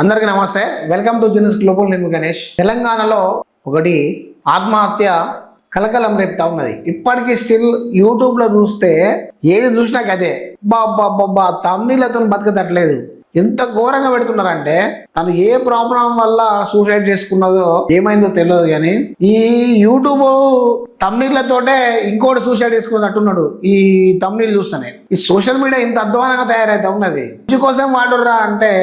అందరికీ నమస్తే. Welcome to జినిస్ గ్లోబల్. నేను గణేష్. తెలంగాణలో ఒకటి ఆత్మహత్య కలకలం రేపుతా ఉన్నది. ఇప్పటికీ స్టిల్ యూట్యూబ్లో చూస్తే ఏది చూసినా అదే బాబా తమ్మిళ్లతో బతకతట్లేదు. ఎంత ఘోరంగా పెడుతున్నారంటే తను ఏ ప్రాబ్లం వల్ల సూసైడ్ చేసుకున్నదో ఏమైందో తెలియదు, కానీ ఈ యూట్యూబ్ తమ్మిళ్లతోటే ఇంకోటి సూసైడ్ చేసుకున్నట్టున్నాడు. ఈ తమ్మిళ్ళు చూస్తానే ఈ సోషల్ మీడియా ఇంత అధ్వానంగా తయారైతే ఉన్నది. కోసం వాడుర్రా అంటే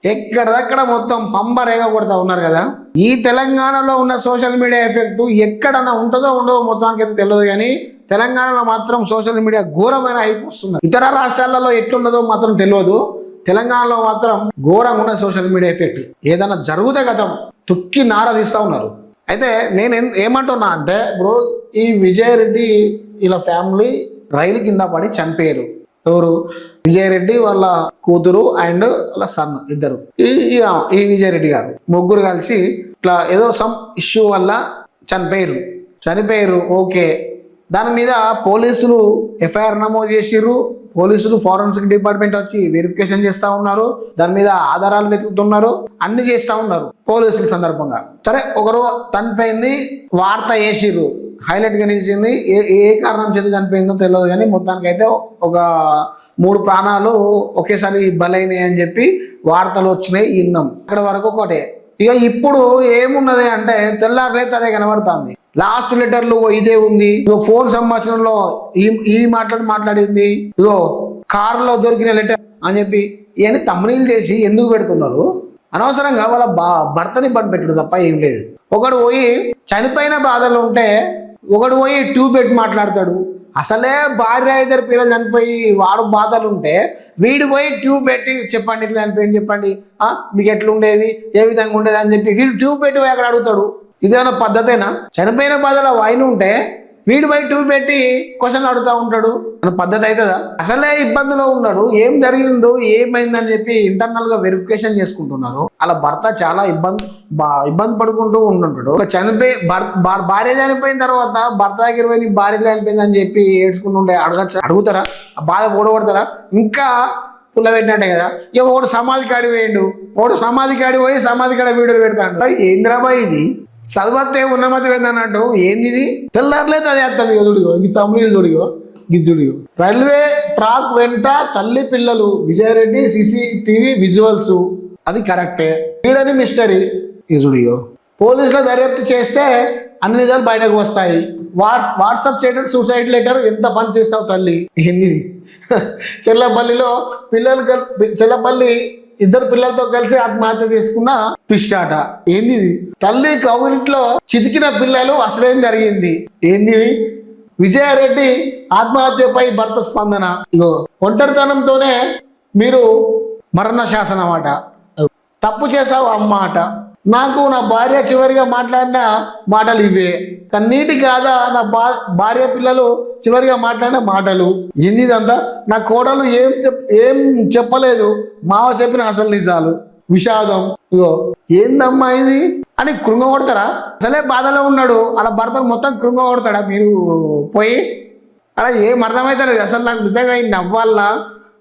ఎక్కడదక్కడ మొత్తం పంబరేగా కొడతా ఉన్నారు కదా. ఈ తెలంగాణలో ఉన్న సోషల్ మీడియా ఎఫెక్ట్ ఎక్కడన్నా ఉంటుందో ఉండదో మొత్తానికి అయితే తెలియదు, కానీ తెలంగాణలో మాత్రం సోషల్ మీడియా ఘోరమైన హైప్ వస్తుంది. ఇతర రాష్ట్రాలలో ఎట్లున్నదో మాత్రం తెలియదు, తెలంగాణలో మాత్రం ఘోరంగా ఉన్న సోషల్ మీడియా ఎఫెక్ట్. ఏదైనా జరుగుతే గతం తుక్కి నారదీస్తూ ఉన్నారు. అయితే నేను ఏమంటున్నా అంటే బ్రో, ఈ విజయరెడ్డి ఇలా ఫ్యామిలీ రైలు కింద పడి చనిపోయారు. ఎవరు? విజయరెడ్డి వాళ్ళ కూతురు అండ్ వాళ్ళ సన్ ఇద్దరు. ఈ విజయరెడ్డి గారు ముగ్గురు కలిసి ఇట్లా ఏదో సమ్ ఇష్యూ వల్ల చనిపోయారు. ఓకే, దాని మీద పోలీసులు ఎఫ్ఐఆర్ నమోదు చేసిర్రు. పోలీసులు ఫోరెన్సిక్ డిపార్ట్మెంట్ వచ్చి వెరిఫికేషన్ చేస్తూ ఉన్నారు. దాని మీద ఆధారాలు వెతుకుతున్నారు, అన్ని చేస్తూ ఉన్నారు పోలీసుల సందర్భంగా. సరే, ఒకరు చనిపోయింది వార్త వేసిర్రు, హైలైట్గా నిలిచింది. ఏ కారణం చేత చనిపోయిందో తెలియదు, కానీ మొత్తానికైతే ఒక 3 ప్రాణాలు ఒకేసారి బలైనాయి అని చెప్పి వార్తలు వచ్చినాయి, విన్నాం. అక్కడ వరకు ఒకటే. ఇక ఇప్పుడు ఏమున్నది అంటే తెల్లారైతే అదే కనబడుతుంది. లాస్ట్ లెటర్లు ఇదే ఉంది. ఇగో ఫోన్ సంభాషణలో ఈ మాట్లాడింది, ఇగో కారులో దొరికిన లెటర్ అని చెప్పి ఇవన్నీ తమ్మునీలు చేసి ఎందుకు పెడుతున్నారు? అనవసరంగా వాళ్ళ భర్తని ఇబ్బంది పెట్టడు తప్ప ఏం లేదు. ఒకడు పోయి చనిపోయిన బాధలు ఉంటే ఒకడు పోయి ట్యూబ్ పెట్టి మాట్లాడతాడు. అసలే భార్య ఇద్దరు పిల్లలు చనిపోయి వాడు బాధలు ఉంటే వీడు పోయి ట్యూబ్ పెట్టి చెప్పండి ఇట్లా చనిపోయింది, చెప్పండి మీకు ఎట్లుండేది, ఏ విధంగా ఉండేది అని చెప్పి వీడు ట్యూబ్ పెట్టి పోయి అక్కడ అడుగుతాడు. ఇదేమైనా పద్ధతేనా? చనిపోయిన బాధలో వైన్ ఉంటే వీడు పోయి ట్యూబ్ పెట్టి క్వశ్చన్లు అడుగుతూ ఉంటాడు. మన పద్ధతి అవుతుందా? అసలే ఇబ్బందిలో ఉన్నాడు, ఏం జరిగిందో ఏమైందని చెప్పి ఇంటర్నల్ గా వెరిఫికేషన్ చేసుకుంటున్నారు. అలా భర్త చాలా ఇబ్బంది పడుకుంటూ ఉంటుంటాడు. చనిపోయి భార్య చనిపోయిన తర్వాత భర్త దగ్గర పోయి భార్య చనిపోయింది అని చెప్పి ఏడ్చుకుంటుంటే అడుగుతారా? ఆ బాధ ఓడగొడతారా? ఇంకా పుల్ల పెట్టినట్టే కదా. ఇక ఒకడు సమాధి కాడి పోయిండు, ఒకడు సమాధి కాడి పోయి సమాధి కాడ వీడియోలు పెడతాడు. ఏంద్రాబాయ్ ఇది? చదవతే ఉన్నమతి ఏందన్నట్టు ఏంది ఇది? తెల్లారులేదు అది వేస్తాను. దుడిగో ఈ తమ్ముడు దుడిగో గిద్దుడిగో. రైల్వే ట్రాక్ వెంట తల్లి పిల్లలు విజయరెడ్డి CCTV విజువల్స్, అది కరెక్టే. వీడని మిస్టరీ ఇజుడిగో. పోలీసుల దర్యాప్తు చేస్తే అన్ని నిజాలు బయటకు వస్తాయి. వాట్సాప్ చేయడం సూసైడ్ లెటర్, ఎంత పని చేస్తావు తల్లి? ఏంది? చెల్లపల్లిలో చెల్లపల్లి ఇద్దరు పిల్లలతో కలిసి ఆత్మహత్య చేసుకున్న పిష్టాట. ఏంది? తల్లి కౌగిట్లో చితికిన పిల్లలు, అసలేం జరిగింది? ఏంది? విజయారెడ్డి ఆత్మహత్యపై భర్త స్పందన. ఇగో ఒంటరితనంతోనే మీరు మరణ శాసనం అట. తప్పు చేసావు అమ్మాట. నాకు నా భార్య చివరిగా మాట్లాడిన మాటలు ఇవే. కన్నీటి కాదా నా భార్య పిల్లలు చివరిగా మాట్లాడిన మాటలు. ఏంది ఇదంతా? నా కోడలు ఏం చెప్పలేదు, మావ చెప్పిన అసలు నిజాలు. విషాదం. ఇగో ఏందమ్మా ఇది అని కృంగకొడతారా? అసలే బాధలో ఉన్నాడు, అలా భర్తను మొత్తం కృంగకొడతాడా మీరు పోయి? అలా ఏం అర్థమవుతలేదు అసలు. నాకు నిజంగా ఈ నవ్వాలన్నా,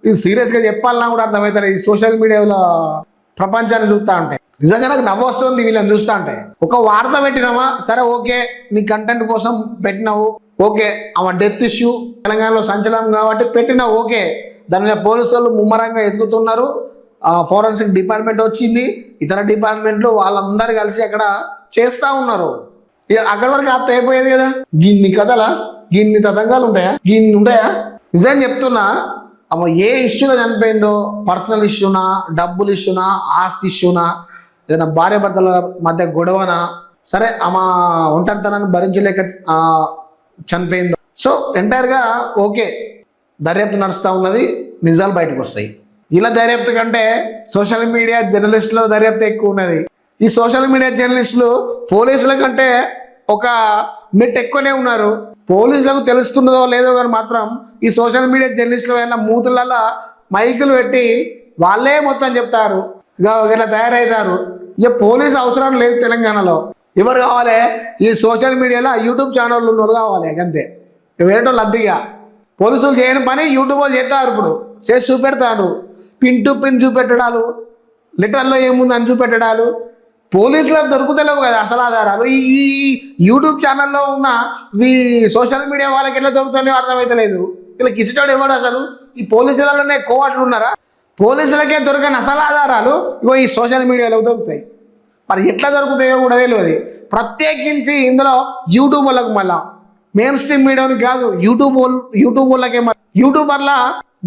ఇది సీరియస్గా చెప్పాలన్నా కూడా అర్థమవుతుంది. ఈ సోషల్ మీడియాలో ప్రపంచాన్ని చూస్తా ఉంటే నిజంగా నాకు నవ్వు వస్తుంది వీళ్ళని చూస్తా అంటే. ఒక వార్త పెట్టినామా, సరే ఓకే, నీ కంటెంట్ కోసం పెట్టినావు, ఓకే. ఆమె డెత్ ఇష్యూ తెలంగాణలో సంచలనం కాబట్టి పెట్టినావు, ఓకే. దాని మీద పోలీసులు ముమ్మరంగా ఎదుగుతున్నారు. ఫోరెన్సిక్ డిపార్ట్మెంట్ వచ్చింది, ఇతర డిపార్ట్మెంట్లు వాళ్ళందరూ కలిసి అక్కడ చేస్తూ ఉన్నారు. అక్కడి వరకు ఆప్త అయిపోయేది కదా. గిన్ని కథలా, గిన్ని తతంగాలు ఉంటాయా? నిజంగా చెప్తున్నా, ఆమె ఏ ఇష్యూలో చనిపోయిందో, పర్సనల్ ఇష్యూనా, డబ్బులు ఇష్యూనా, ఆస్తి ఇష్యూనా, ఏదైనా భార్య భర్తల మధ్య గొడవనా, సరే ఆమె ఒంటరితనాన్ని భరించలేక చనిపోయిందో, సో ఎంటైర్గా ఓకే. దర్యాప్తు నడుస్తూ ఉన్నది, నిజాలు బయటకు వస్తాయి. ఇలా దర్యాప్తు కంటే సోషల్ మీడియా జర్నలిస్టుల దర్యాప్తు ఎక్కువ ఉన్నది. ఈ సోషల్ మీడియా జర్నలిస్టులు పోలీసుల కంటే ఒక మెట్ ఎక్కువనే ఉన్నారు. పోలీసులకు తెలుస్తున్నదో లేదో కానీ మాత్రం ఈ సోషల్ మీడియా జర్నలిస్టులు అయిన మూతులలో మైకులు పెట్టి వాళ్ళే మొత్తం చెప్తారు, ఇలా తయారవుతారు. ఇక పోలీసు అవసరం లేదు తెలంగాణలో. ఎవరు కావాలి? ఈ సోషల్ మీడియాలో యూట్యూబ్ ఛానళ్ళు ఉన్నోళ్ళు కావాలి, అంతే. వేరేటోళ్ళు అద్దెగా పోలీసులు చేయని పని యూట్యూబ్ వాళ్ళు చేస్తారు. ఇప్పుడు చేసి చూపెడతారు, పిన్ టు పిన్ చూపెట్టడాలు, లెటర్లో ఏముంది అని చూపెట్టడాలు, పోలీసులకు దొరుకుతలేవు కదా అసలు ఆధారాలు. ఈ యూట్యూబ్ ఛానల్లో ఉన్న ఈ సోషల్ మీడియా వాళ్ళకి ఎట్లా దొరుకుతాయో అర్థమవుతలేదు. వీళ్ళకి ఇచ్చేటోడు ఎవడు అసలు? ఈ పోలీసులలోనే కోవట్లు ఉన్నారా? పోలీసులకే దొరకని అసలు ఆధారాలు ఇగో ఈ సోషల్ మీడియాలో దొరుకుతాయి. మరి ఎట్లా దొరుకుతాయో కూడా తెలియదు. ప్రత్యేకించి ఇందులో యూట్యూబ్ వాళ్ళకు, మళ్ళా మెయిన్ స్ట్రీమ్ మీడియాకి కాదు, యూట్యూబ్ వాళ్ళకే, యూట్యూబర్ల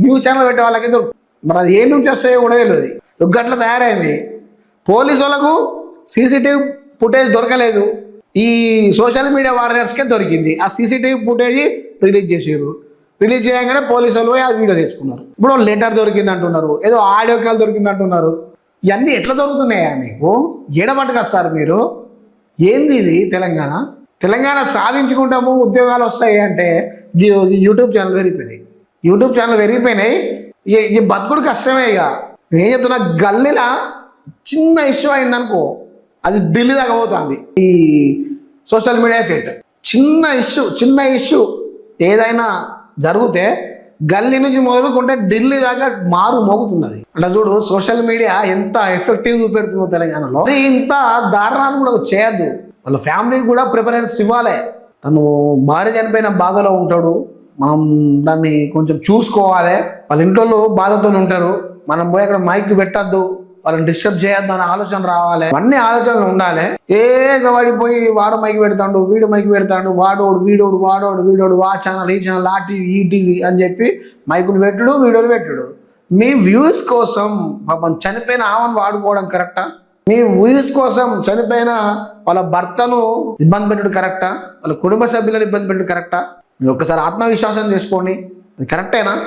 న్యూస్ ఛానల్ పెట్టే వాళ్ళకే దొరుకుతుంది. మరి అది ఏ నుంచి వస్తాయో కూడా తెలియదు. గట్ల తయారైంది. పోలీసు వాళ్ళకు సీసీటీవీ ఫుటేజ్ దొరకలేదు, ఈ సోషల్ మీడియా వారియర్స్కే దొరికింది. ఆ సీసీటీవీ ఫుటేజ్ రిలీజ్ చేసారు. రిలీజ్ చేయగానే పోలీసు వాళ్ళు ఆ వీడియో తీసుకున్నారు. ఇప్పుడు లెటర్ దొరికింది అంటున్నారు, ఏదో ఆడియో కాల్ దొరికింది అంటున్నారు. ఇవన్నీ ఎట్లా దొరుకుతున్నాయా మీకు? ఏడబట్టుకొస్తారు మీరు? ఏంది ఇది? తెలంగాణ సాధించుకుంటాము, ఉద్యోగాలు వస్తాయి అంటే యూట్యూబ్ ఛానల్ పెరిగిపోయినాయి. ఈ బతుకుడు కష్టమే. ఇక నేను చెప్తున్నా, గల్లీలా చిన్న ఇష్యూ అయిందనుకో, అది ఢిల్లీ దాకా పోతుంది. ఈ సోషల్ మీడియా ఎఫెక్ట్. చిన్న ఇష్యూ ఏదైనా జరిగితే గల్లీ నుంచి మొదలుకుంటే ఢిల్లీ దాకా మారు మోగుతున్నది. అంటే చూడు సోషల్ మీడియా ఎంత ఎఫెక్టివ్ చూపెడుతుందో తెలంగాణలో. ఇంత దారుణాలు కూడా చేయొద్దు. వాళ్ళ ఫ్యామిలీకి కూడా ప్రిఫరెన్స్ ఇవ్వాలి. తను భార్య చనిపోయిన బాధలో ఉంటాడు, మనం దాన్ని కొంచెం చూసుకోవాలి. వాళ్ళ ఇంట్లో బాధతో ఉంటారు, మనం పోయి అక్కడ మైక్ పెట్టద్దు, వాళ్ళని డిస్టర్బ్ చేయొద్దు అనే ఆలోచన రావాలి. అన్ని ఆలోచనలు ఉండాలి. వాడిపోయి వాడు మైకి పెడతాడు, వీడు మైకి పెడతాడు, వీడోడు ఆ ఛానల్ ఈ ఛానల్ ఆ టీవీ ఈ టీవీ అని చెప్పి మైకులు పెట్టుడు, వీడియోలు పెట్టుడు. మీ వ్యూస్ కోసం పాపం చనిపోయిన ఆమెను వాడుకోవడం కరెక్టా? మీ వ్యూస్ కోసం చనిపోయిన వాళ్ళ భర్తను ఇబ్బంది పెట్టడం కరెక్టా? వాళ్ళ కుటుంబ సభ్యులను ఇబ్బంది పెట్టడం కరెక్టా? మీరు ఒక్కసారి ఆత్మవిశ్వాసం చేసుకోండి. అది కరెక్టేనా?